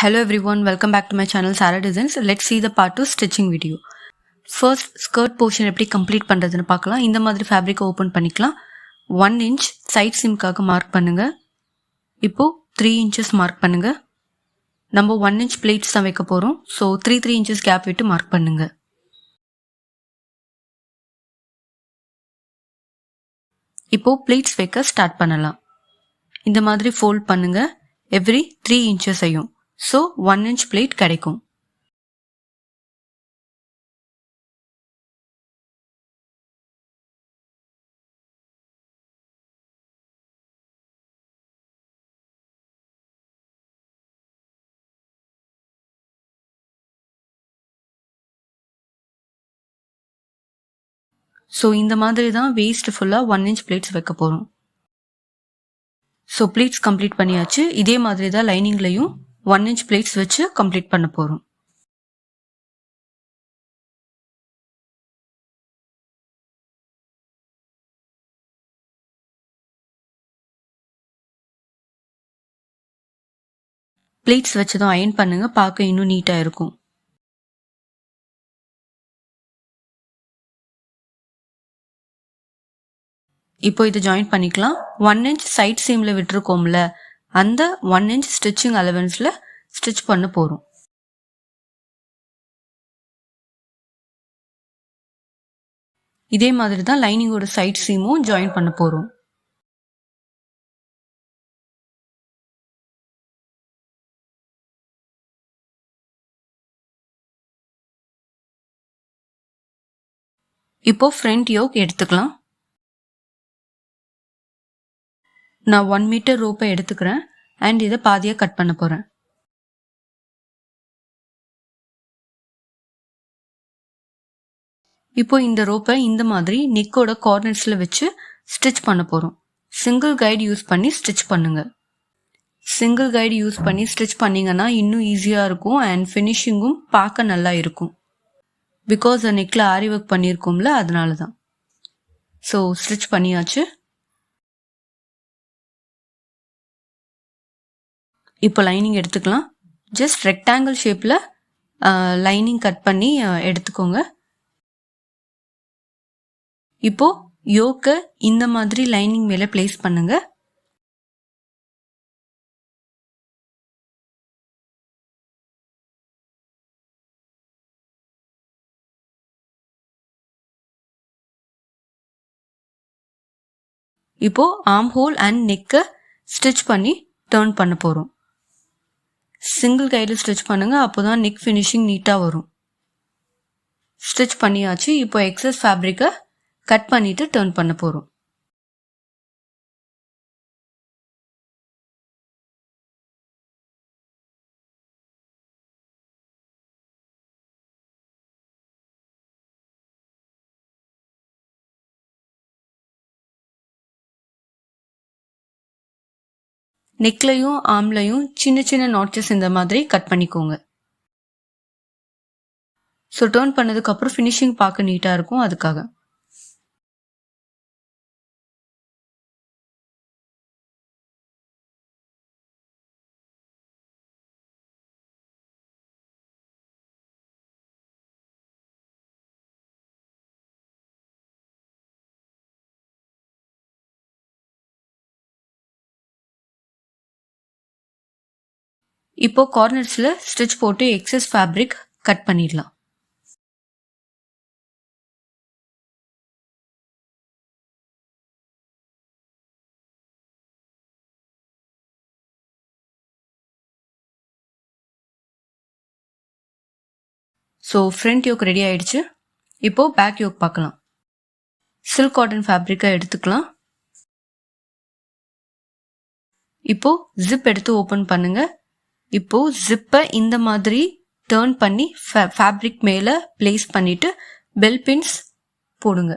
Hello everyone, welcome back to my channel Sarah Designs. Let's see the part 2 stitching video. First skirt portion எப்படி complete பண்றதுன்னு பார்க்கலாம். இந்த மாதிரி fabric open பண்ணிக்கலாம். 1 inch side seamக்காக mark பண்ணுங்க. இப்போ 3 inches mark பண்ணுங்க. நம்ம 1 inch pleats தான் வைக்க போறோம். So 3 inches gap விட்டு mark பண்ணுங்க. இப்போ pleats வைக்க ஸ்டார்ட் பண்ணலாம். இந்த மாதிரி fold பண்ணுங்க. Every 3 inches ஐயும். So 1 inch plate கிடைக்கும். So இந்த மாதிரி தான் waist ஃபுல்லா 1 inch plates வைக்க போறோம். So pleats complete பண்ணியாச்சு. இதே மாதிரி தான் லைனிங்லயும் 1 inch plates வச்சு complete பண்ண போறோம். plates வச்சு தான் அயர்ன் பண்ணுங்க. பார்க்க இன்னும் நீட்டா இருக்கும். இப்போ இது ஜாயின் பண்ணிக்கலாம். 1 inch சைட் சீம்ல விட்டுருக்கோம்ல, அந்த 1 inch ஸ்டிச்சிங் அலவன்ஸ்ல ஸ்டிச் பண்ண போறோம். இதே மாதிரி தான் லைனிங்கோட சைட் சீமும் ஜாயின் பண்ண போறோம். இப்போ ஃப்ரண்ட் யோக் எடுத்துக்கலாம். நான் 1 மீட்டர் ரோப்பை எடுத்துக்கிறேன் அண்ட் இதை பாதியா கட் பண்ண போறேன். இப்போ இந்த ரோப்பை இந்த மாதிரி நெக்கோட கார்னர்ஸ்ல வச்சு ஸ்டிச் பண்ண போறோம். சிங்கிள் கைடு யூஸ் பண்ணி ஸ்டிச் பண்ணுங்க. சிங்கிள் கைடு யூஸ் பண்ணி ஸ்டிச் பண்ணீங்கன்னா இன்னும் ஈஸியா இருக்கும் அண்ட் ஃபினிஷிங்கும் பார்க்க நல்லா இருக்கும். பிகாஸ் நெக்ல ஆரி ஒர்க் பண்ணியிருக்கோம்ல, அதனால தான். ஸோ ஸ்டிச் பண்ணியாச்சு. இப்போ லைனிங் எடுத்துக்கலாம். ஜஸ்ட் ரெக்டாங்கிள் ஷேப்ல லைனிங் கட் பண்ணி எடுத்துக்கோங்க. இப்போ யோக்க இந்த மாதிரி லைனிங் மேல பிளேஸ் பண்ணுங்க. இப்போ ஆர்ம் ஹோல் அண்ட் நெக்க ஸ்டிச் பண்ணி டர்ன் பண்ண போறோம். சிங்கிள் கையில ஸ்டிச் பண்ணுங்க, அப்போதான் நெக் ஃபினிஷிங் நீட்டா வரும். ஸ்டிச் பண்ணியாச்சு. இப்போ எக்ஸஸ் ஃபேப்ரிக்கை கட் பண்ணிட்டு டர்ன் பண்ண போறோம். நெக்லையும் ஆர்ம்லையும் சின்ன சின்ன நாட்சஸ் இந்த மாதிரி கட் பண்ணிக்கோங்க. ஸோ டர்ன் பண்ணதுக்கு அப்புறம் ஃபினிஷிங் பார்க்க நீட்டா இருக்கும், அதுக்காக. இப்போ கார்னர்ஸ்ல ஸ்டிச் போட்டு எக்ஸஸ் ஃபேப்ரிக் கட் பண்ணிடலாம். ஸோ ஃப்ரண்ட் யோக் ரெடி ஆயிடுச்சு. இப்போ பேக் யோக் பார்க்கலாம். சில்க் காட்டன் ஃபேப்ரிக்கை எடுத்துக்கலாம். இப்போ ஜிப் எடுத்து ஓபன் பண்ணுங்க. இப்போ ஜிப்பை இந்த மாதிரி டர்ன் பண்ணி ஃபேப்ரிக் மேல பிளேஸ் பண்ணிட்டு பெல் பின்ஸ் போடுங்க.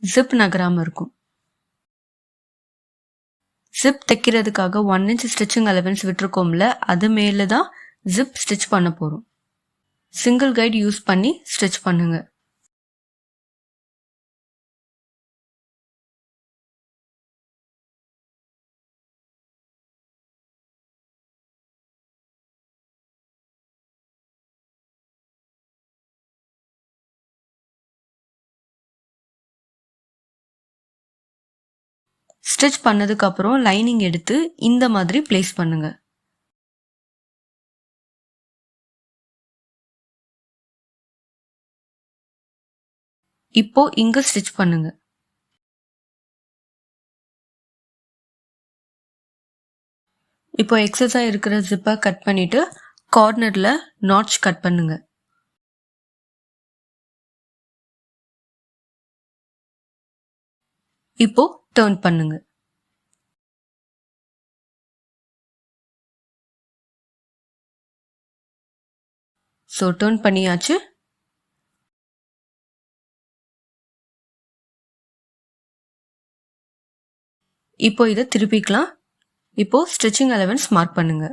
ஜிப் நகராம இருக்கும். ஜிப் தைக்கிறதுக்காக 1 inch ஸ்டிச்சிங் அலவன்ஸ் விட்டுருக்கோம்ல, அது மேல தான் ஜிப் ஸ்டிச் பண்ண போறோம். சிங்கிள் கைடு யூஸ் பண்ணி ஸ்டிச் பண்ணுங்க. ஸ்டிச் பண்ணதுக்கு அப்புறம் லைனிங் எடுத்து இந்த மாதிரி பிளேஸ் பண்ணுங்க. இப்போ இங்க ஸ்டிச் பண்ணுங்க. இப்போ எக்ஸஸா இருக்கிற ஜிப்பை கட் பண்ணிட்டு கார்னர்ல நாட்ச் கட் பண்ணுங்க. இப்போ டர்ன் பண்ணுங்க. ஸோ டர்ன் பண்ணியாச்சு. இப்போ இதை திருப்பிக்கலாம். இப்போ ஸ்டிச்சிங் அலவன்ஸ் மார்க் பண்ணுங்க.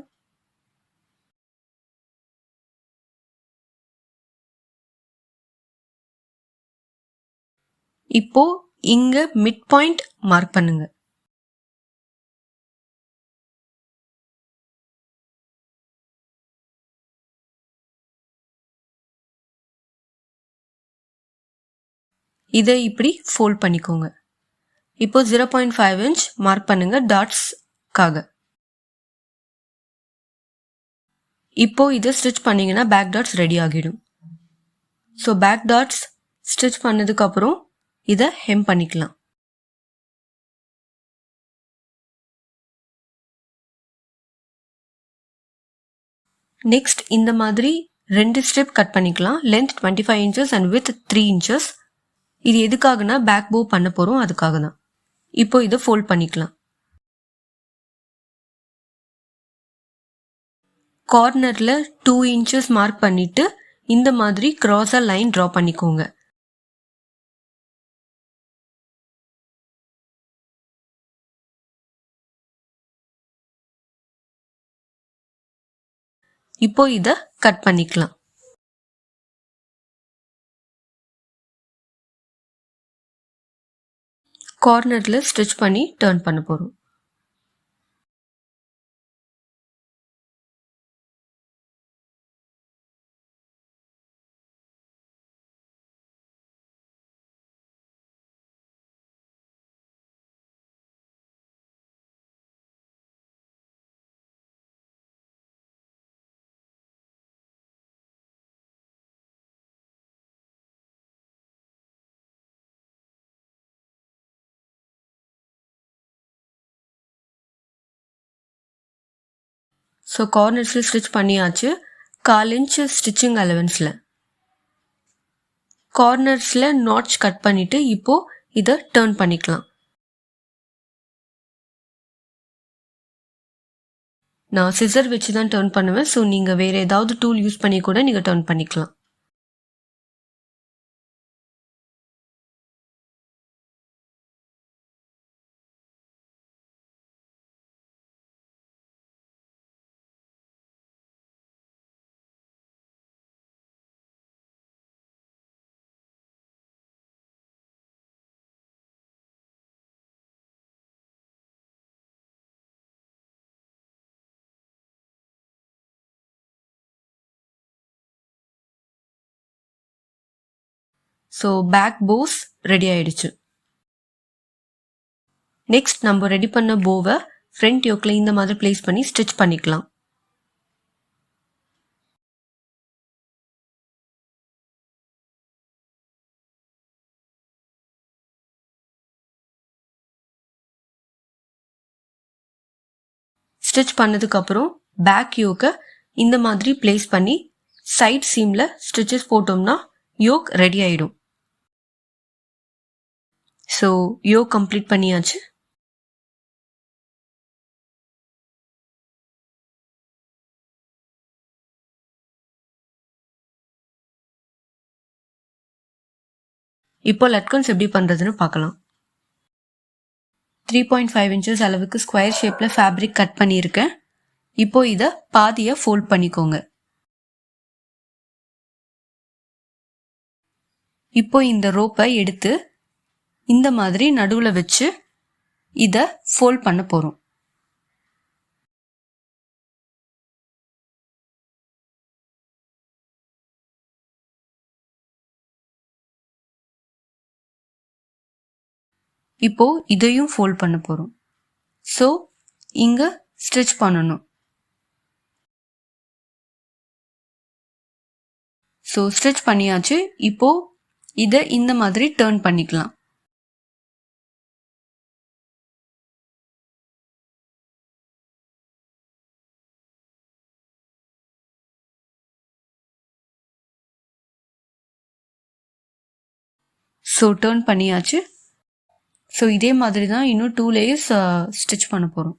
இப்போ இங்க மிட் பாயிண்ட் மார்க் பண்ணுங்க. இதை இப்படி ஃபோல்ட் பண்ணிக்கோங்க. இப்போ 0.5 இன்ச் மார்க் பண்ணுங்க டாட்ஸ்க்காக. இப்போ இதை ஸ்டிச் பண்ணீங்கன்னா பேக் டாட்ஸ் ரெடி ஆகிடும். ஸோ பேக் டாட்ஸ் ஸ்டிச் பண்ணதுக்கு அப்புறம் இதை ஹெம் பண்ணிக்கலாம். நெக்ஸ்ட் இந்த மாதிரி 2 ஸ்ட்ரிப் கட் பண்ணிக்கலாம். Length 25 inches and with 3 inches. இது எதுக்காகனா பேக் போ பண்ண போறோம், அதுக்காக தான். இப்போ இதை ஃபோல்ட் பண்ணிக்கலாம். கார்னர்ல 2 இன்ச்சஸ் மார்க் பண்ணிட்டு இந்த மாதிரி கிராஸா லைன் டிரா பண்ணிக்கோங்க. இப்போ இதை கட் பண்ணிக்கலாம். கார்னர்ல ஸ்டிச் பண்ணி டர்ன் பண்ண போறோம். ஸோ கார்னர்ஸில் ஸ்டிச் பண்ணியாச்சு. 1/4 இன்ச் ஸ்டிச்சிங் அலவன்ஸில் கார்னர்ஸில் நாட்ச் கட் பண்ணிட்டு இப்போ இதை டர்ன் பண்ணிக்கலாம். நான் சிசர் வச்சு தான் டர்ன் பண்ணுவேன். ஸோ நீங்கள் வேறு ஏதாவது டூல் யூஸ் பண்ணி கூட நீங்கள் டர்ன் பண்ணிக்கலாம். ஸோ பேக் போஸ் ரெடி ஆயிடுச்சு. நெக்ஸ்ட் நம்ம ரெடி பண்ண போவை ஃப்ரண்ட் யோக்கில் இந்த மாதிரி பிளேஸ் பண்ணி ஸ்டிச் பண்ணிக்கலாம். ஸ்டிச் பண்ணதுக்கு அப்புறம் பேக் யோக்கை இந்த மாதிரி பிளேஸ் பண்ணி சைட் சீம்ல ஸ்டிச்சஸ் போட்டோம்னா யோக் ரெடி ஆயிடும். ஸோ யோக் கம்ப்ளீட் பண்ணியாச்சு. இப்போ லட்கன்ஸ் எப்படி பண்றதுன்னு பார்க்கலாம். 3.5 இன்ச்சஸ் அளவுக்கு ஸ்கொயர் ஷேப்ல ஃபேப்ரிக் கட் பண்ணியிருக்கேன். இப்போ இதை பாதியை ஃபோல்ட் பண்ணிக்கோங்க. இப்போ இந்த ரோப்பை எடுத்து இந்த மாதிரி நடுவில் வச்சு இதை ஃபோல்ட் பண்ண போறோம். இப்போ இதையும் ஃபோல்ட் பண்ண போகிறோம். ஸோ இங்கே ஸ்டிச் பண்ணணும். ஸோ ஸ்டிச் பண்ணியாச்சு. இப்போ இதை இந்த மாதிரி டர்ன் பண்ணிக்கலாம். ஸோ டர்ன் பண்ணியாச்சு. ஸோ இதே மாதிரி தான் இன்னும் 2 லேயர்ஸ் ஸ்டிச் பண்ண போகிறோம்.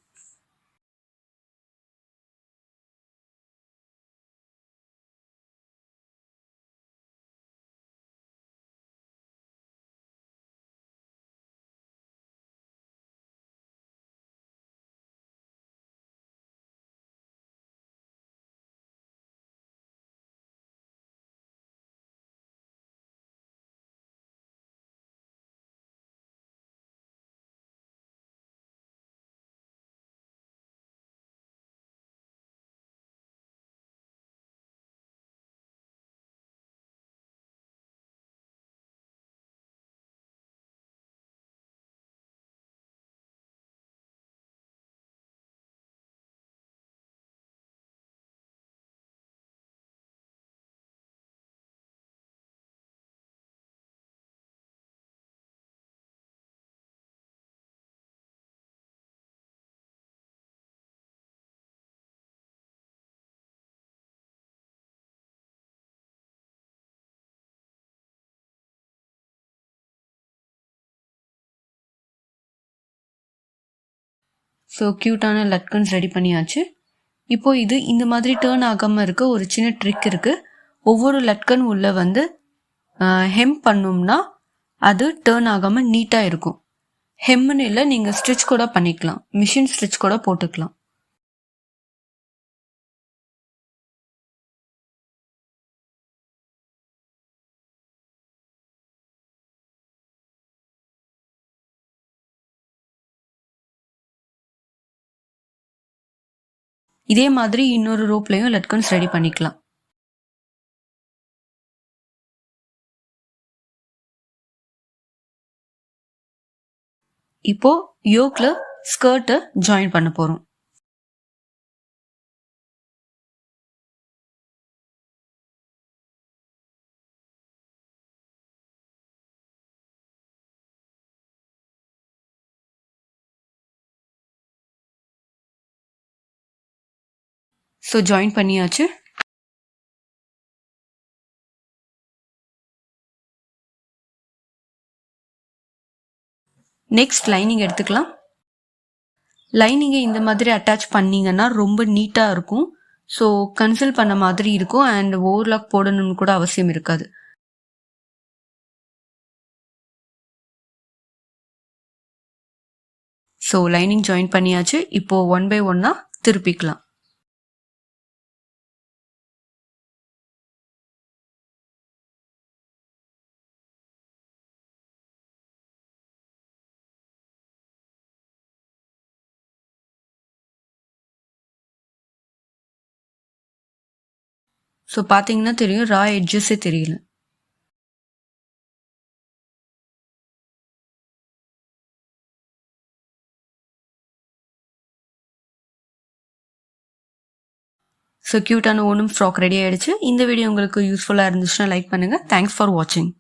ஸோ க்யூட்டான லட்கன்ஸ் ரெடி பண்ணியாச்சு. இப்போ இது இந்த மாதிரி டேர்ன் ஆகாமல் இருக்க ஒரு சின்ன ட்ரிக் இருக்குது. ஒவ்வொரு லட்கன் உள்ள வந்து ஹெம் பண்ணோம்னா அது டேர்ன் ஆகாமல் நீட்டாக இருக்கும். ஹெம்முன்னு இல்லை, நீங்கள் ஸ்டிச் கூட பண்ணிக்கலாம், மிஷின் ஸ்டிச் கூட போட்டுக்கலாம். இதே மாதிரி இன்னொரு ரோப்லையும் லட்கன்ஸ் ரெடி பண்ணிக்கலாம். இப்போ யோக்ல ஸ்கர்ட்டை ஜாயின் பண்ண போறோம். ஸோ ஜாயின் பண்ணியாச்சு. நெக்ஸ்ட் லைனிங் எடுத்துக்கலாம். லைனிங்கை இந்த மாதிரி அட்டாச் பண்ணிங்கன்னா ரொம்ப நீட்டாக இருக்கும். ஸோ கன்சல் பண்ண மாதிரி இருக்கும் அண்ட் ஓவர்லாக் போடணும்னு கூட அவசியம் இருக்காது. ஸோ லைனிங் ஜாயின் பண்ணியாச்சு. இப்போ 1 by 1 திருப்பிக்கலாம். ஸோ பார்த்தீங்கன்னா தெரியும், ரா எட்ஜஸே தெரியல. ஸோ க்யூட்டான ஓணம் ஃப்ராக் ரெடி ஆயிடுச்சு. இந்த வீடியோ உங்களுக்கு யூஸ்ஃபுல்லாக இருந்துச்சுன்னா லைக் பண்ணுங்கள். தேங்க்ஸ் ஃபார் வாட்சிங்.